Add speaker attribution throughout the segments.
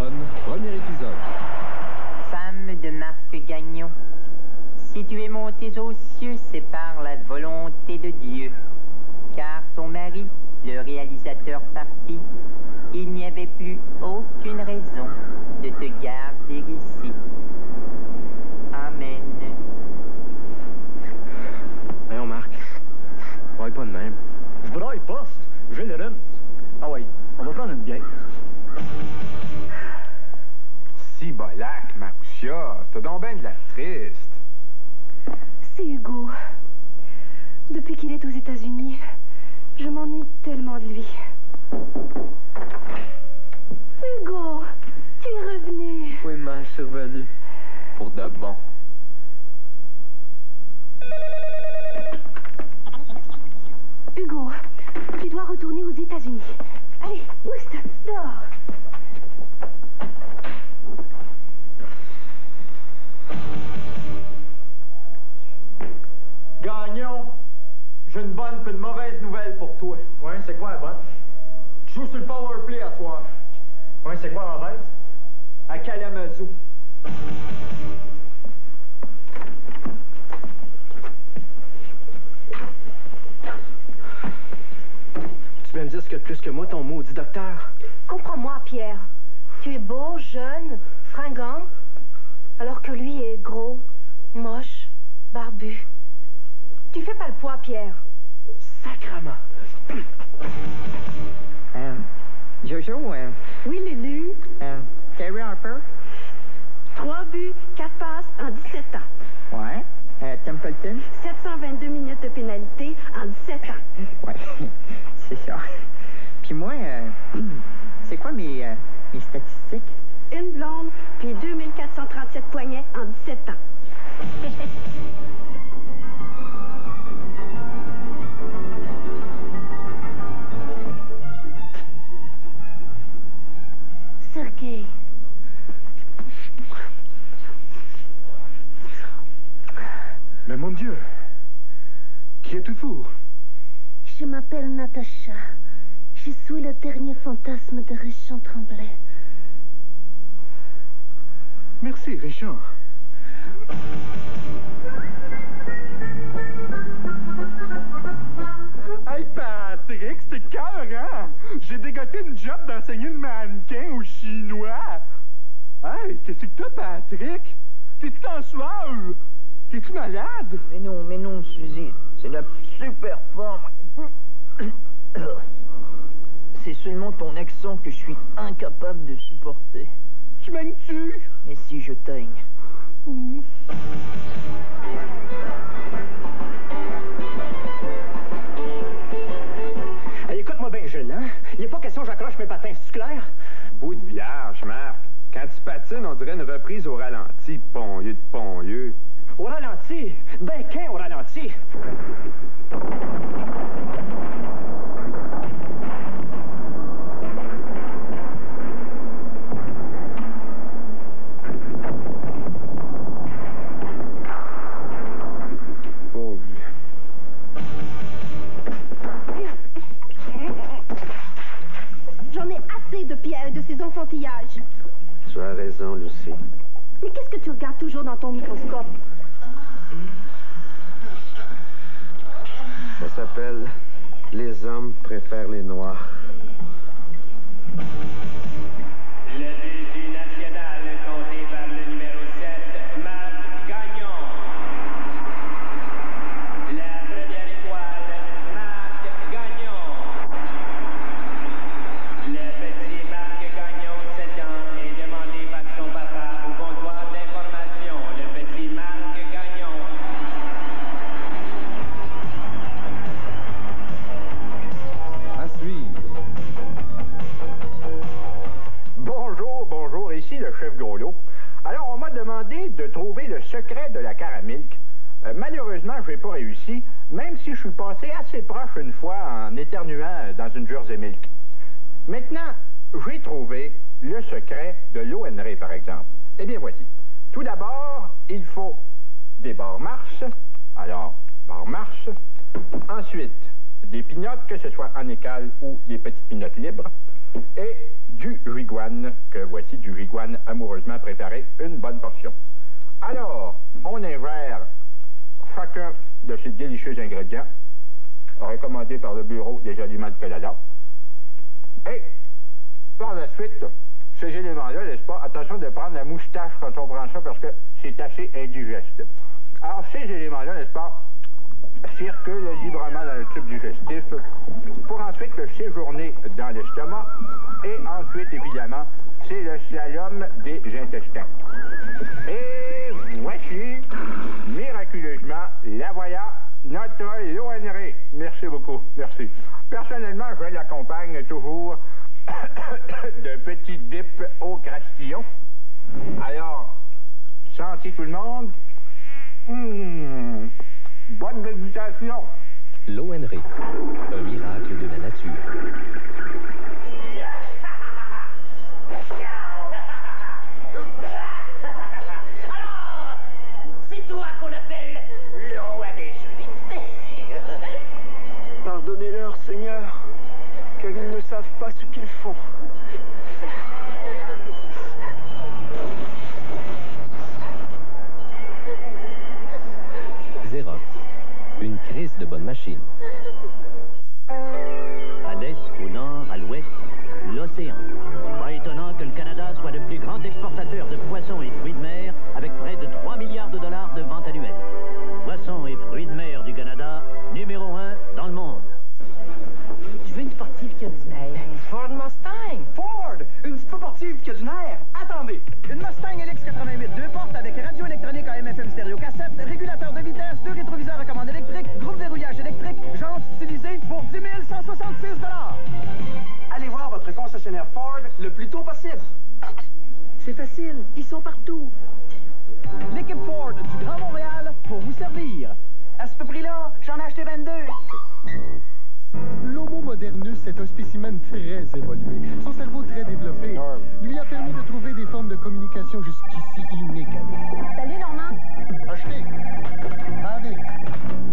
Speaker 1: automne, premier épisode.
Speaker 2: Femme de Marc Gagnon, si tu es montée aux cieux, c'est par la volonté de Dieu. Car ton mari, le réalisateur parti, il n'y avait plus aucune raison de te garder ici. Amen.
Speaker 3: Voyons, Marc. Ouais, pas de même.
Speaker 4: Je braille pas, j'ai le rhume. Ah ouais, on va prendre une bière.
Speaker 5: Si bolac, Marousia, t'as donc ben de la triste.
Speaker 6: C'est Hugo. Depuis qu'il est aux États-Unis, je m'ennuie tellement de lui. Hugo, tu es revenu.
Speaker 3: Oui, ma, je suis revenu. Pour de bon.
Speaker 6: Hugo, tu dois retourner aux États-Unis. Allez, pousse, dehors.
Speaker 4: Gagnon, j'ai une bonne et une mauvaise nouvelle pour toi. Ouais, c'est quoi la bonne? Tu joues sur le power play à soir. Ouais, c'est quoi la mauvaise? À Kalamazoo.
Speaker 3: Tu viens me dire ce que plus que moi, ton maudit docteur?
Speaker 6: Comprends-moi, Pierre. Tu es beau, jeune, fringant, alors que lui est gros, moche, barbu. Tu fais pas le poids, Pierre.
Speaker 3: Sacrement!
Speaker 2: Jojo,
Speaker 6: Oui, Lulu.
Speaker 2: Terry Harper?
Speaker 6: 3 buts, 4 passes en 17 ans.
Speaker 2: Ouais. Templeton?
Speaker 6: 722 minutes de pénalité en 17 ans.
Speaker 2: Ouais, c'est ça. Puis moi, c'est quoi mes statistiques?
Speaker 6: Une blonde, puis 2437 poignets en 17 ans. Sergei.
Speaker 5: Mais mon Dieu, qui êtes-vous?
Speaker 6: Je m'appelle Natacha. Je suis le dernier fantasme de Richard Tremblay.
Speaker 5: Merci, Richard. Hey, Patrick, c'était cœur, hein? J'ai dégoté une job d'enseigner le mannequin aux Chinois. Hey, qu'est-ce que t'as, Patrick? T'es-tu en suave? T'es-tu malade?
Speaker 2: Mais non, Suzy. C'est la super forme. C'est seulement ton accent que je suis incapable de supporter.
Speaker 5: Tu m'aimes-tu?
Speaker 2: Mais si je teigne.
Speaker 4: Hey, écoute-moi bien, Gilles, hein? Il n'est pas question que j'accroche mes patins, c'est clair?
Speaker 5: Bout de vierge, Marc. Quand tu patines, on dirait une reprise au ralenti. Pongieux de pongieux.
Speaker 4: Au ralenti? Ben, qu'un au ralenti?
Speaker 6: J'en ai assez de Pierre et de ses enfantillages.
Speaker 3: Tu as raison, Lucie.
Speaker 6: Mais qu'est-ce que tu regardes toujours dans ton microscope?
Speaker 3: Ça s'appelle « Les hommes préfèrent les noirs ».
Speaker 7: Le défi national compté par le numéro 7, Marc Gagnon. La première étoile, Marc Gagnon. Le petit Marc Gagnon, 7 ans, est demandé par son papa au comptoir d'information. Le petit Marc Gagnon.
Speaker 1: À suivre.
Speaker 4: Bonjour, ici le chef Groslo. Alors, on m'a demandé de trouver le secret de la Caramilk. Malheureusement, je n'ai pas réussi, même si je suis passé assez proche une fois en éternuant dans une Jersey Milk. Maintenant, j'ai trouvé le secret de l'ONR, par exemple. Eh bien, voici. Tout d'abord, il faut des barres-marches. Alors, barres-marches. Ensuite, des pinottes, que ce soit en écale ou des petites pinottes libres. et du Riguane, que voici du Riguane amoureusement préparé, une bonne portion. Alors, on invert chacun de ces délicieux ingrédients, recommandés par le Bureau des aliments du Canada. Et, par la suite, ces éléments-là, n'est-ce pas, attention de prendre la moustache quand on prend ça, parce que c'est assez indigeste. Alors, ces éléments-là, n'est-ce pas, circulent librement dans le tube digestif pour ensuite séjourner dans l'estomac. Et ensuite, évidemment, c'est le slalom des intestins. Et voici, miraculeusement, la voilà, notre l'ONRI. Merci beaucoup, merci. Personnellement, je l'accompagne toujours de petits dips au crastillon. Alors, santé tout le monde. Bonne dégustation.
Speaker 8: L'ONRI, un miracle de la nature.
Speaker 7: Alors, c'est toi qu'on appelle l'eau à des juifs.
Speaker 3: Pardonnez-leur, Seigneur, car ils ne savent pas ce qu'ils font.
Speaker 8: Xerox, une crise de bonne machine.
Speaker 9: À l'est, au nord, à l'ouest, l'océan. Pas étonnant que le Canada soit le plus grand exportateur de poissons et fruits de mer, avec près de 3 milliards de dollars de ventes annuelles. Poissons et fruits de mer du Canada, numéro 1 dans le monde.
Speaker 10: Je veux une sportive qui a du nerf. Ford Mustang.
Speaker 3: Ford! Une sportive qui a du nerf. Attendez! Une Mustang LX88, 2 portes avec radio électronique AM/FM stéréo cassette, régulateur de vitesse, 2 rétroviseurs à commande électrique, groupe verrouillage électrique, jantes stylisées pour 10 166 $. Allez voir votre concessionnaire Ford le plus tôt possible.
Speaker 10: C'est facile, ils sont partout.
Speaker 3: L'équipe Ford du Grand Montréal pour vous servir. À ce prix-là, j'en ai acheté 22.
Speaker 11: L'Homo modernus est un spécimen très évolué. Son cerveau très développé lui a permis de trouver des formes de communication jusqu'ici inégalées.
Speaker 6: Salut, Normand.
Speaker 11: Acheter. Avec.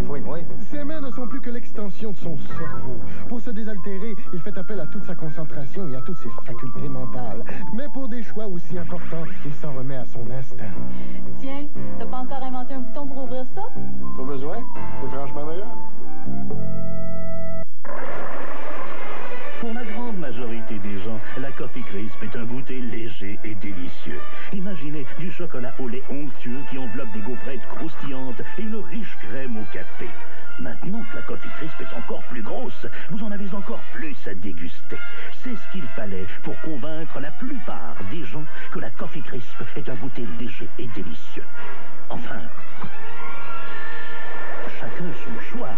Speaker 4: Oui.
Speaker 11: Ses mains ne sont plus que l'extension de son cerveau. Pour se désaltérer, il fait appel à toute sa concentration et à toutes ses facultés mentales. Mais pour des choix aussi importants, il s'en remet à son instinct.
Speaker 6: Tiens, t'as pas encore inventé un bouton pour ouvrir ça?
Speaker 11: Pas besoin. C'est franchement meilleur.
Speaker 12: Pour la grande majorité des gens, la Coffee Crisp est un goûter léger et délicieux. Imaginez du chocolat au lait onctueux qui enveloppe des gaufrettes croustillantes et une riche crème au café. Maintenant que la Coffee Crisp est encore plus grosse, vous en avez encore plus à déguster. C'est ce qu'il fallait pour convaincre la plupart des gens que la Coffee Crisp est un goûter léger et délicieux. Enfin, chacun son choix.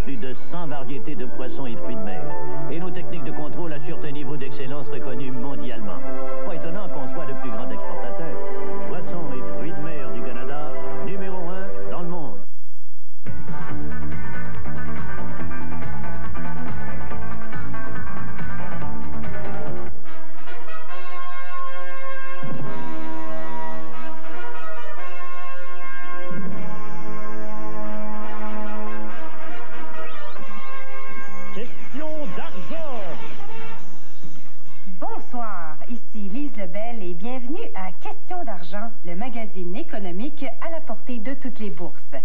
Speaker 12: Plus de 100 variétés de poissons et fruits de mer. Et nos techniques de contrôle assurent un niveau d'excellence reconnu mondialement. Pas étonnant qu'on soit le plus grand exportateur. Poissons et fruits de mer du Canada, numéro 1 dans le monde.
Speaker 13: Bonsoir, ici Lise Lebel et bienvenue à Question d'argent, le magazine économique à la portée de toutes les bourses.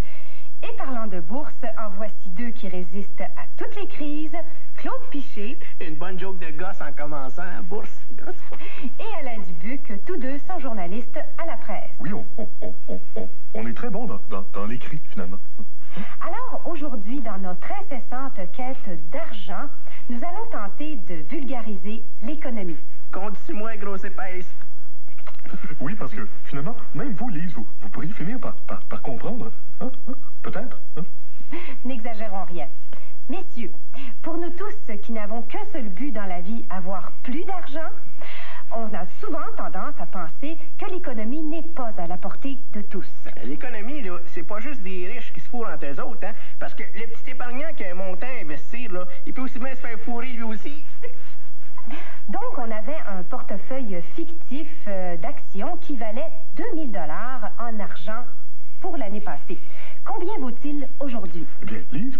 Speaker 13: Et parlant de bourse, en voici deux qui résistent à toutes les crises, Claude Piché.
Speaker 3: Une bonne joke de gosse en commençant, bourse.
Speaker 13: Et Alain Dubuc, tous deux sont journalistes à la presse.
Speaker 14: Oui, on est très bon dans l'écrit, finalement.
Speaker 13: Alors, aujourd'hui, dans notre incessante quête d'argent, nous allons tenter de vulgariser l'économie.
Speaker 3: Conduis-moi, grosse épaisse.
Speaker 14: Oui, parce que, finalement, même vous, Lise, vous pourriez finir par comprendre. Hein? Peut-être. Hein?
Speaker 13: N'exagérons rien. Mais qui n'avons qu'un seul but dans la vie, avoir plus d'argent, on a souvent tendance à penser que l'économie n'est pas à la portée de tous.
Speaker 15: L'économie, là, c'est pas juste des riches qui se fourrent entre eux autres, hein? Parce que le petit épargnant qui a un montant à investir, là, il peut aussi bien se faire fourrer lui aussi.
Speaker 13: Donc, on avait un portefeuille fictif d'actions qui valait 2000 $ en argent pour l'année passée. Combien vaut-il aujourd'hui?
Speaker 14: Eh bien, Lise,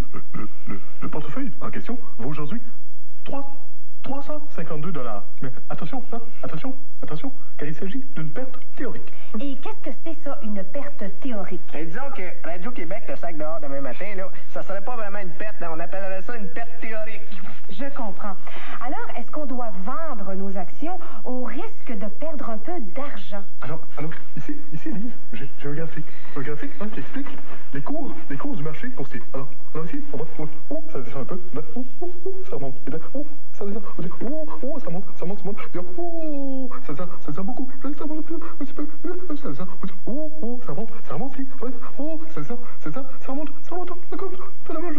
Speaker 14: le portefeuille en question vaut aujourd'hui 352 $. Mais attention, hein, attention, car il s'agit d'une perte théorique.
Speaker 13: Et qu'est-ce que c'est ça, une perte théorique?
Speaker 15: Et disons que Radio-Québec te sac dehors demain matin, là, ça serait pas vraiment une perte, hein, on appellerait ça une perte théorique.
Speaker 13: Je comprends. Alors, est-ce qu'on doit vendre nos actions au risque de perdre un peu d'argent?
Speaker 14: Alors, ici, Lise, j'ai un graphique. Un graphique hein, qui explique les cours du marché boursier. Alors ici, on voit, ça descend un peu, là, ça remonte, et là, ça descend, ça monte, ça descend beaucoup, ça monte un petit peu, ça descend, ça remonte, si, ça remonte, fais la main,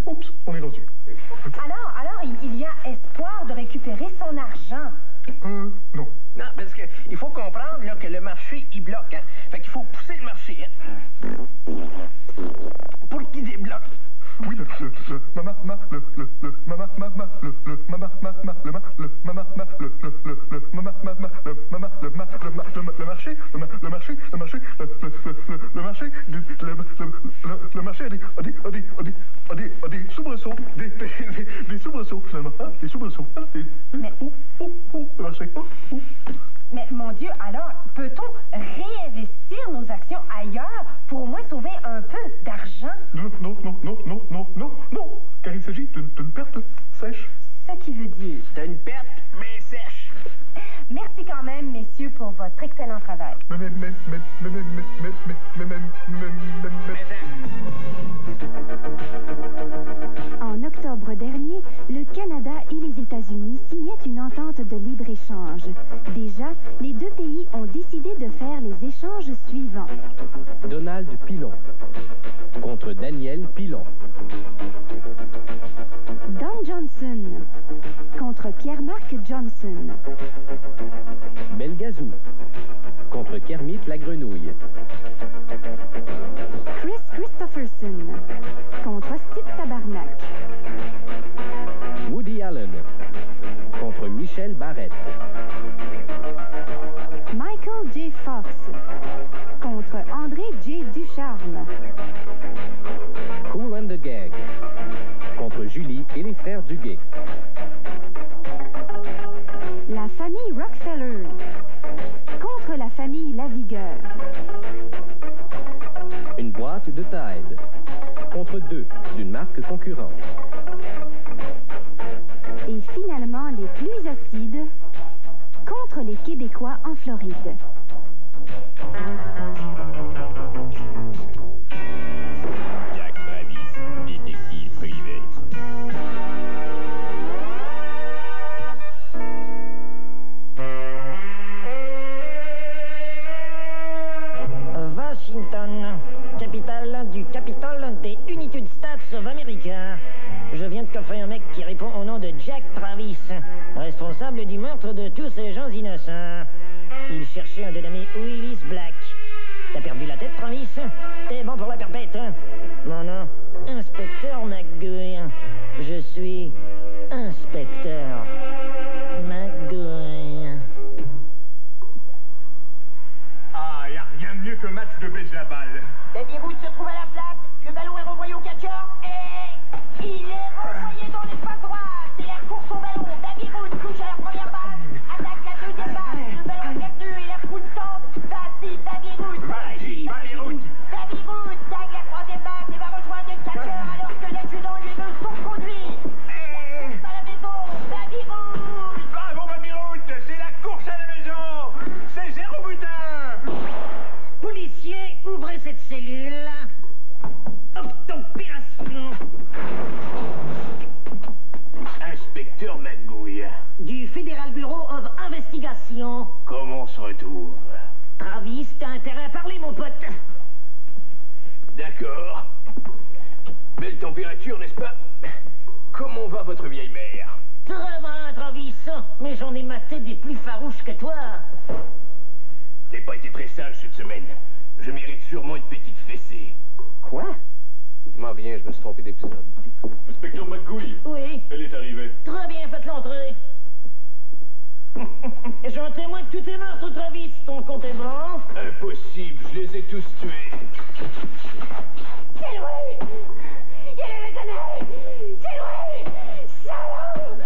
Speaker 14: oups, on est rendu.
Speaker 13: Alors, il y a espoir de récupérer son argent.
Speaker 14: Non.
Speaker 15: Non, parce qu'il faut comprendre là, que le marché, il bloque. Hein? Fait qu'il faut pousser le marché. Hein? Pour qu'il débloque.
Speaker 14: Oui, le marché a des soubresauts, des soubresauts finalement, des soubresauts.
Speaker 13: Mais
Speaker 14: le marché.
Speaker 13: Mais mon Dieu, alors peut-on réinvestir nos actions ailleurs pour au moins sauver un peu d'argent?
Speaker 14: Non, car il s'agit d'une perte sèche.
Speaker 13: Ce qui veut dire?
Speaker 15: D'une perte, mais sèche.
Speaker 13: Merci quand même, messieurs, pour votre excellent travail.
Speaker 16: En octobre dernier, le Canada et les États-Unis signaient une entente de libre-échange. Déjà, les deux pays ont décidé de faire les échanges suivants.
Speaker 8: Donald Pilon contre Daniel Pilon.
Speaker 16: Don Johnson contre Pierre-Marc Johnson.
Speaker 8: Belgazou contre Kermit la grenouille.
Speaker 16: Chris Christopherson contre Steve Tabarnak.
Speaker 8: Woody Allen contre Michel Barrette.
Speaker 16: Michael J. Fox contre André J. Ducharme.
Speaker 8: Kool and the Gang contre Julie et les frères Duguay.
Speaker 16: La famille Rockefeller contre la famille Lavigueur.
Speaker 8: Une boîte de Tide contre deux d'une marque concurrente.
Speaker 16: Et finalement, les plus acides contre les Québécois en Floride.
Speaker 17: Jack Travis, détective privé.
Speaker 18: Washington, capitale du Capitole des United States of America. Je viens de coffrer un mec qui répond au nom de Jack Travis, responsable du meurtre de tous ces gens innocents. Il cherchait un dénommé Willis Black. T'as perdu la tête, Travis? T'es bon pour la perpète, hein? Mon nom, Inspecteur McGuire. Je suis Inspecteur McGuire.
Speaker 5: Ah, y a rien de mieux qu'un match de baseball.
Speaker 19: Baby Ruth se trouve à la flaque, le ballon est renvoyé au catcheur et il est renvoyé dans l'espace droit. C'est la course au ballon. Baby Ruth touche à la première base, attaque la deuxième base, le ballon est perdu et la poule tente. Vas-y, Baby Ruth.
Speaker 5: Vas-y, Baby Ruth.
Speaker 19: Baby Ruth tague la troisième base et va rejoindre le catcheur alors que l'adjudant lui veut son conduit. C'est la course à la maison. Baby Ruth.
Speaker 5: Bravo, Baby Ruth. C'est la course à la maison. C'est 0 butin.
Speaker 18: Policiers, ouvrez cette cellule. Opération.
Speaker 17: Inspecteur McGuire.
Speaker 18: Du Federal Bureau of Investigation.
Speaker 17: Comment on se retrouve?
Speaker 18: Travis, t'as intérêt à parler, mon pote.
Speaker 17: D'accord. Belle température, n'est-ce pas? Comment va votre votre vieille mère?
Speaker 18: Très malin, Travis, mais j'en ai maté des plus farouches que toi.
Speaker 17: T'as pas été très sage cette semaine. Je mérite sûrement une petite fessée.
Speaker 15: Quoi?
Speaker 20: M'en viens, je me suis trompé d'épisode.
Speaker 12: Inspecteur McGouille.
Speaker 18: Oui.
Speaker 12: Elle est arrivée.
Speaker 18: Très bien, faites l'entrée. J'ai un témoin que tout est mort, Travis. Ton compte est blanc.
Speaker 17: Impossible, je les ai tous tués.
Speaker 19: C'est lui! Il est le connaît! C'est lui! Salaud!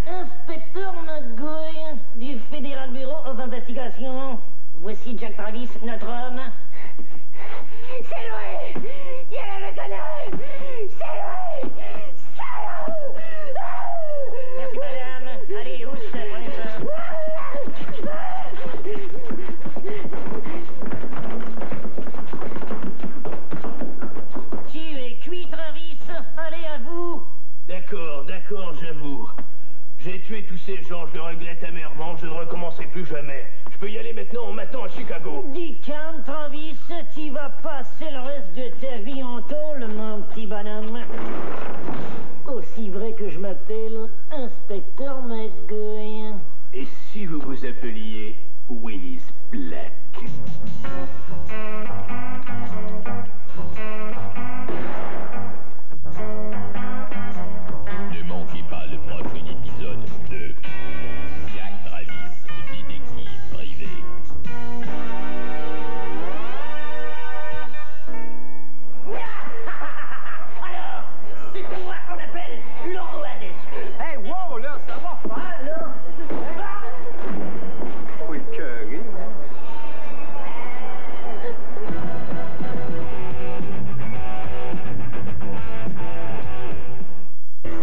Speaker 18: Inspecteur McGouille du Fédéral Bureau of Investigation. Voici Jack Travis, notre homme.
Speaker 19: C'est lui! Il est le connaît! C'est lui! Salaud!
Speaker 18: Merci, madame. Allez, où c'est? Prenez ça. Tu es cuit, Travis. Allez, à vous.
Speaker 17: D'accord, j'avoue. J'ai tué tous ces gens, je le regrette amèrement, je ne recommencerai plus jamais. Je peux y aller maintenant, on m'attend à Chicago.
Speaker 18: Dis calme, Travis, tu vas passer le reste de ta vie en tôle, mon petit bonhomme. Aussi vrai que je m'appelle Inspecteur McGouille.
Speaker 17: Et si vous vous appeliez Willis Black? Ne manquez pas le prochain épisode de Jack Travis, détective privé.
Speaker 18: Alors, c'est toi qu'on appelle le roi des cieux.
Speaker 3: Hey, wow, là, ça va faire, là! Faut être curé,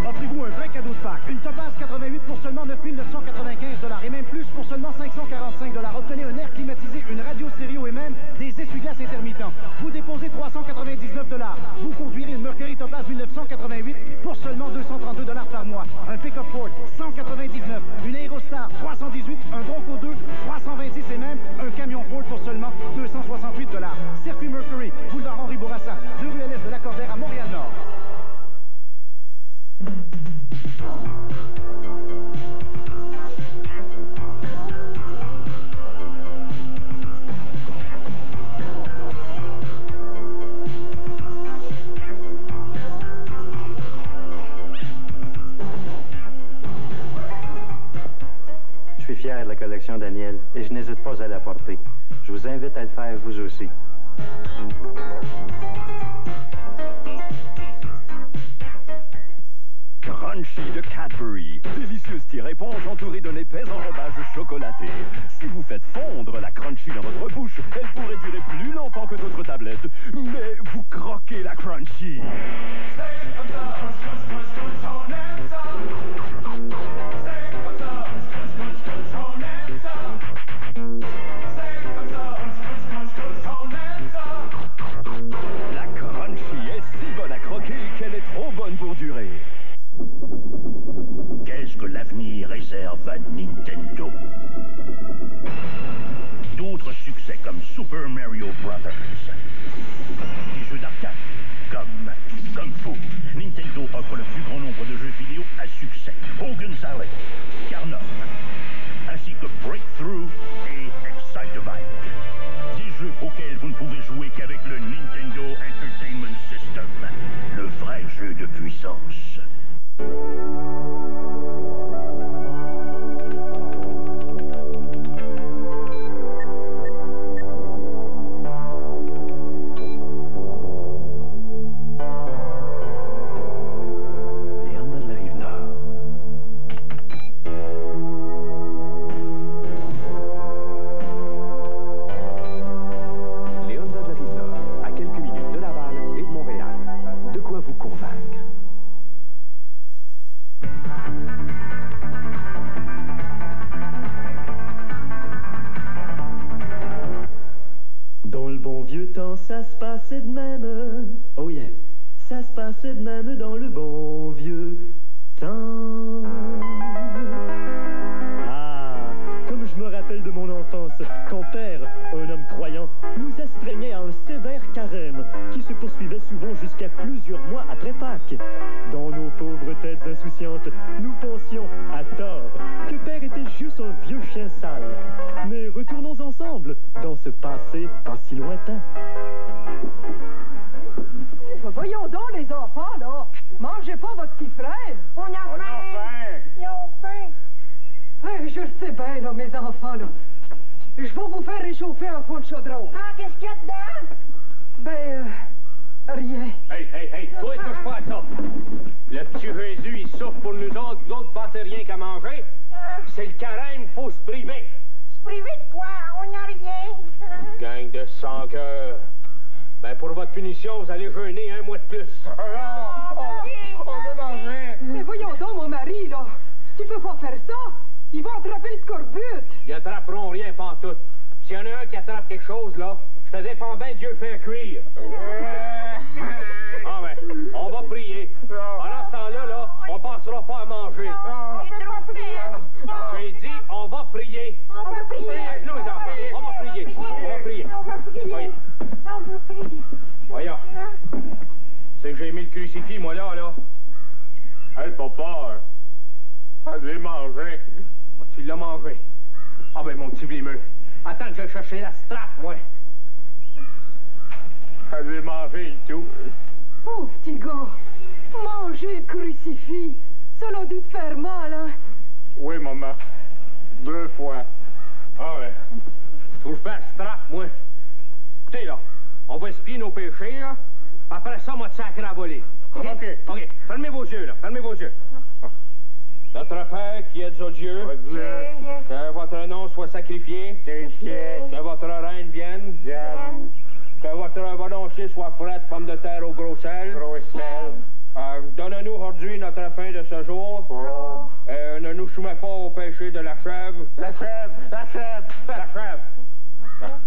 Speaker 3: Offrez-vous un vrai cadeau de Pâques. Une Topaz 88 pour seulement 9 995 $ et même plus pour seulement 545 $. Obtenez un air climatisé, une radio stéréo et même des essuie-glaces intermittents. Vous déposez 399 $. Vous conduirez une Mercury Topaz 1988 pour seulement 232 $ par mois. Un pick-up Ford 199, une Aerostar 318, un Bronco 2 326 et même un camion Ford pour seulement 268 $. Circuit Mercury, boulevard Henri Bourassa, 2 rue à l'est de Lacordaire à Montréal-Nord.
Speaker 21: Je suis fier de la collection Daniel et je n'hésite pas à la porter. Je vous invite à le faire vous aussi.
Speaker 22: Crunchy de Cadbury. Délicieuse tire-éponge entourée d'un épais enrobage chocolaté. Si vous faites fondre la Crunchy dans votre bouche, elle pourrait durer plus longtemps que d'autres tablettes. Mais vous croquez la Crunchy. La Crunchy est si bonne à croquer qu'elle est trop bonne pour durer.
Speaker 12: Qu'est-ce que l'avenir réserve à Nintendo? D'autres succès comme Super Mario Brothers. Des jeux d'arcade comme Kung Fu. Nintendo offre le plus grand nombre de jeux vidéo à succès. Hogan's Alley, Carnot, ainsi que Breakthrough et Excitebike. Des jeux auxquels vous ne pouvez jouer qu'avec le Nintendo Entertainment System. Le vrai jeu de puissance.
Speaker 23: Ça se passait de même, oh yeah, ça se passait de même dans le bon vieux temps. Ah, comme je me rappelle de mon enfance, quand père, un homme croyant, nous astreignait à un sévère carême qui se poursuivait souvent jusqu'à plusieurs mois après Pâques. Dans nos pauvres têtes insouciantes, nous pensions, à tort, que Père était juste un vieux chien sale. Mais retournons ensemble dans ce passé pas si lointain.
Speaker 10: Voyons donc, les enfants, là. Mangez pas votre petit frère.
Speaker 19: On a faim. Ils ont faim.
Speaker 10: Je le sais bien, là, mes enfants, là. Je vais vous faire réchauffer un fond de chaudron.
Speaker 19: Ah, qu'est-ce qu'il y a dedans?
Speaker 10: Rien.
Speaker 17: Hey, toi, touche pas à ça. Le petit Jésus, il souffre pour nous autres pas rien qu'à manger. C'est le carême, faut se priver.
Speaker 19: Se priver de quoi? On n'y a rien.
Speaker 17: Gang de sans-cœur. Ben, pour votre punition, vous allez jeûner un mois de plus.
Speaker 19: On veut manger.
Speaker 10: Mais voyons donc, mon mari, là. Tu peux pas faire ça. Ils vont attraper le scorbut.
Speaker 17: Ils attraperont rien pantoute. S'il y en a un qui attrape quelque chose, là, je te défends bien Dieu faire cuire. Ah ben, on va prier. Pendant ce temps-là, là, on passera pas à manger. J'ai dit, on va prier.
Speaker 19: On va prier.
Speaker 17: Avec nous, les enfants. On va prier. Voyons. Voyons. C'est que j'ai mis le crucifix, moi, là.
Speaker 5: Hey, papa, allez manger.
Speaker 17: Tu l'as mangé. Ah ben, mon petit vlimeux. Attends que je cherche la strap, moi.
Speaker 5: Allez manger et tout.
Speaker 10: Pauvre petit gars. Manger le crucifix. Ça l'a dû te faire mal, hein?
Speaker 5: Oui, maman. 2 fois.
Speaker 17: Ah ouais. Faut que je fasse strap, moi. Écoutez, là, on va espier nos péchés, là. Après ça, on va te sacrer à voler. OK. Fermez vos yeux, là. Fermez vos yeux. Notre Père qui êtes aux dieux, que votre nom soit sacrifié, que votre règne vienne, que votre volonté soit faite, pomme de terre au gros sel. Donne-nous aujourd'hui notre pain de ce jour. Ne nous soumets pas au péché de la chèvre. La chèvre.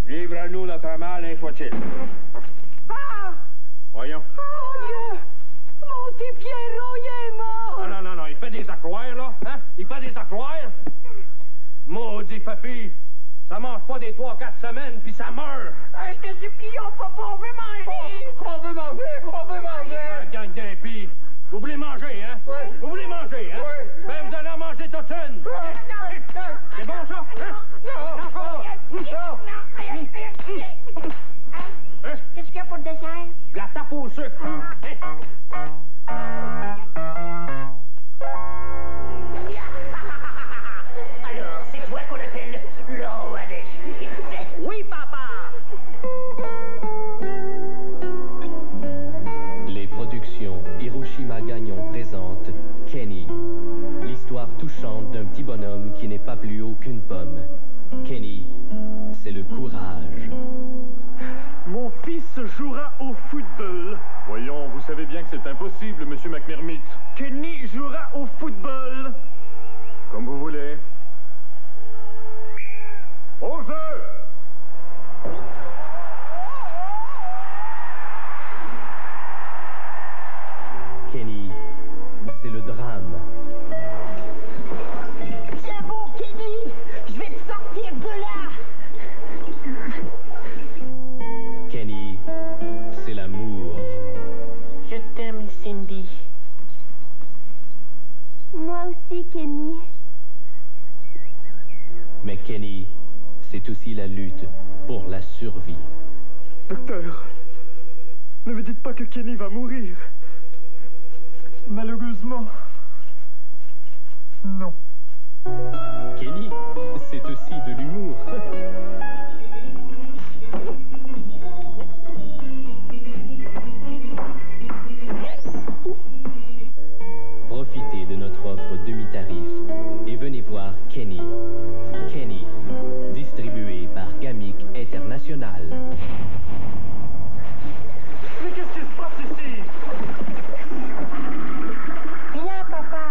Speaker 17: Livre-nous notre mal, hein, soit-il. Voyons.
Speaker 10: Mon Dieu! Mon petit Pierrot, il est mort!
Speaker 17: Non, il fait des accroires, là. Hein? Il fait des accroires. Maudit papy. Ça mange pas des 3-4 semaines, puis ça meurt.
Speaker 19: Je te supplie, papa, on veut manger.
Speaker 17: Gang d'impies. Vous voulez manger, hein?
Speaker 19: Oui.
Speaker 17: Vous voulez manger, hein?
Speaker 19: Oui.
Speaker 17: Ben, vous allez en manger toute une. C'est bon, ça?
Speaker 19: Qu'est-ce qu'il y a pour le dessert?
Speaker 17: De la tape au sucre.
Speaker 19: Alors, c'est toi qu'on appelle le roi des Juifs? Oui, papa!
Speaker 8: Les productions Hiroshima Gagnon présente Kenny. L'histoire touchante d'un petit bonhomme qui n'est pas plus haut qu'une pomme. Kenny, c'est le courage.
Speaker 12: Mon fils jouera au football.
Speaker 14: Voyons, vous savez bien que c'est impossible, monsieur McMermott.
Speaker 12: Kenny jouera au football.
Speaker 14: Comme vous voulez. Au jeu!
Speaker 8: Kenny, c'est le drame.
Speaker 19: C'est bon, Kenny! Je vais te sortir de là!
Speaker 8: Kenny, c'est l'amour.
Speaker 19: Je t'aime, Cindy.
Speaker 16: Moi aussi, Kenny.
Speaker 8: Mais Kenny, c'est aussi la lutte pour la survie.
Speaker 23: Docteur, ne me dites pas que Kenny va mourir. Malheureusement, non.
Speaker 8: Kenny, c'est aussi de l'humour. Profitez de notre offre demi-tarif et venez voir Kenny. Kenny, distribué par Gamic International.
Speaker 12: Mais qu'est-ce qui se passe ici?
Speaker 19: Viens, papa.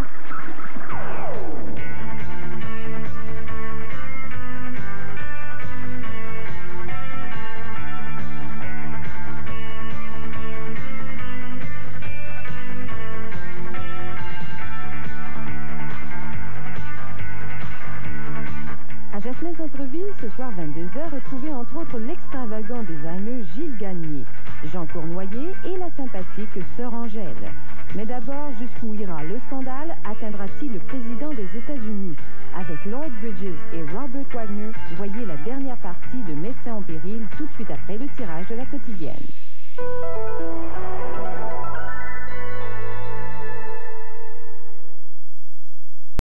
Speaker 1: À Jasmin Centre-Ville, ce soir 22h, retrouvez entre autres l'extravagant design fameux Gilles Gagné, Jean Cournoyer et la sympathique Sœur Angèle. Mais d'abord, jusqu'où ira le scandale? Atteindra-t-il le président des États-Unis? Avec Lloyd Bridges et Robert Wagner, voyez la dernière partie de Médecins en péril tout de suite après le tirage de la quotidienne.